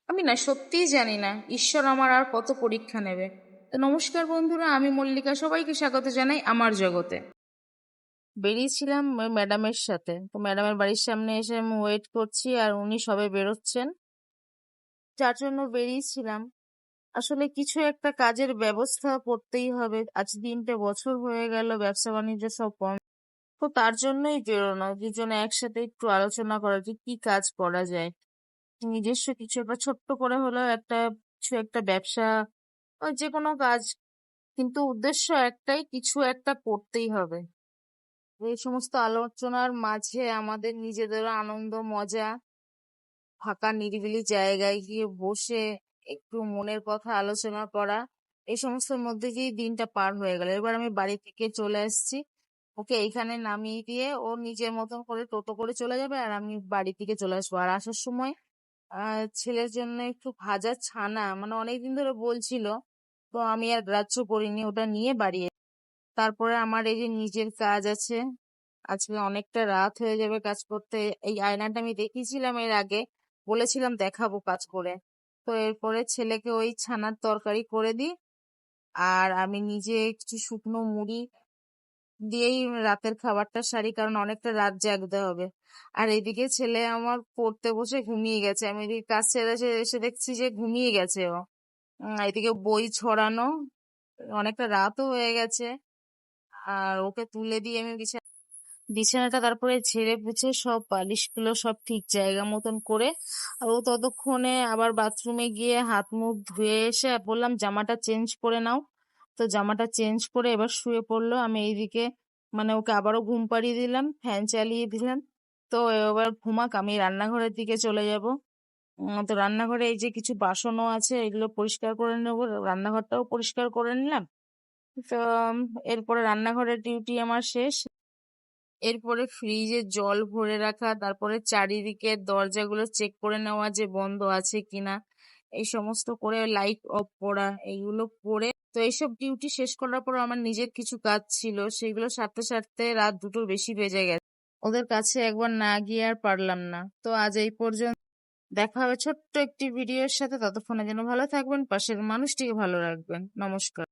আমি না সত্যিই জানি না ঈশ্বর আমার আর কত পরীক্ষা নেবে। তো নমস্কার বন্ধুরা, আমি মল্লিকা, সবাইকে স্বাগত জানাই আমার জগতে। বেরিয়েছিলাম ওই ম্যাডামের সাথে, তো ম্যাডামের বাড়ির সামনে এসে আমি ওয়েট করছি আর উনি সবে বেরোচ্ছেন, যার জন্য বেরিয়েছিলাম। আসলে কিছু একটা কাজের ব্যবস্থা করতেই হবে, আজ 3টে বছর হয়ে গেল ব্যবসা বাণিজ্য সব বন্ধ। তো তার জন্যই বেরোনো, দুজনে একসাথে একটু আলোচনা করা যে কি কাজ করা যায়। নিজস্ব কিছু একটা ছোট্ট করে হলেও একটা কিছু একটা ব্যবসা, ওই যে কোনো কাজ, কিন্তু উদ্দেশ্য একটাই, কিছু একটা করতেই হবে। এই সমস্ত আলোচনার মাঝে আমাদের নিজেদেরও আনন্দ মজা, ফাঁকা নিরিবিলি জায়গায় গিয়ে বসে একটু মনের কথা আলোচনা করা, এই সমস্তের মধ্যে দিয়ে দিনটা পার হয়ে গেল। এবার আমি বাড়ি থেকে চলে আসছি, ওকে এইখানে নামিয়ে দিয়ে ও নিজের মতন করে টোটো করে চলে যাবে আর আমি বাড়ি থেকে চলে আসবো। আর আসার সময় ছেলের জন্য একটু ভাজা ছানা, মানে অনেকদিন ধরে বলছিল, তো আমি আর গ্রাহ্য করিনি, ওটা নিয়ে বাড়ি তারপরে আমার এই যে নিজের কাজ আছে। আজকে অনেকটা রাত হয়ে যাবে কাজ করতে। এই আয়নাটা আমি দেখিয়েছিলাম এর আগে, বলেছিলাম দেখাবো কাজ করে। তো এরপরে ছেলেকে ওই ছানার তরকারি করে দিই, আর আমি নিজে কিছু শুকনো মুড়ি দিয়েই রাতের খাবারটা সারি, কারণ অনেকটা রাত জাগতে হবে। আর এদিকে ছেলে আমার পড়তে বসে ঘুমিয়ে গেছে, আমি এদিকে কাজ ছেড়ে এসে এসে দেখছি যে ঘুমিয়ে গেছে ও। এদিকে বই ছড়ানো, অনেকটা রাতও হয়ে গেছে। আর ওকে তুলে দিয়ে আমি বিছানাটা তারপরে ঝেড়ে পুছে সব বালিশ গুলো সব ঠিক জায়গা মতন করে, আর ও ততক্ষণে আবার বাথরুমে গিয়ে হাত মুখ ধুয়ে এসে বললাম জামাটা চেঞ্জ করে নাও। তো জামাটা চেঞ্জ করে এবার শুয়ে পড়লো। আমি এইদিকে মানে ওকে আবারও ঘুম পাড়িয়ে দিলাম, ফ্যান চালিয়ে দিলাম। তো এবার ঘুমাক, আমি রান্নাঘরের দিকে চলে যাব। তো রান্নাঘরে এই যে কিছু বাসনও আছে, এগুলো পরিষ্কার করে নেবো, রান্নাঘরটাও পরিষ্কার করে নিলাম। তো এরপরে রান্নাঘরের ডিউটি আমার শেষ। এরপরে ফ্রিজে জল ভরে রাখা, তারপরে চারিদিকের দরজাগুলো চেক করে নেওয়া যে বন্ধ আছে কিনা, এই সমস্ত করে লাইট অফ করা, এইগুলো করে তো এইসব ডিউটি শেষ করার পর আমার নিজের কিছু কাজ ছিল, সেগুলো সারতে সারতে রাত 2টোর বেশি বেজে গেছে। ওদের কাছে একবার না গিয়ে আর পারলাম না। তো আজ এই পর্যন্ত, দেখা হবে ছোট্ট একটি ভিডিওর সাথে। ততক্ষণে যেন ভালো থাকবেন, পাশের মানুষটিকে ভালো রাখবেন। নমস্কার।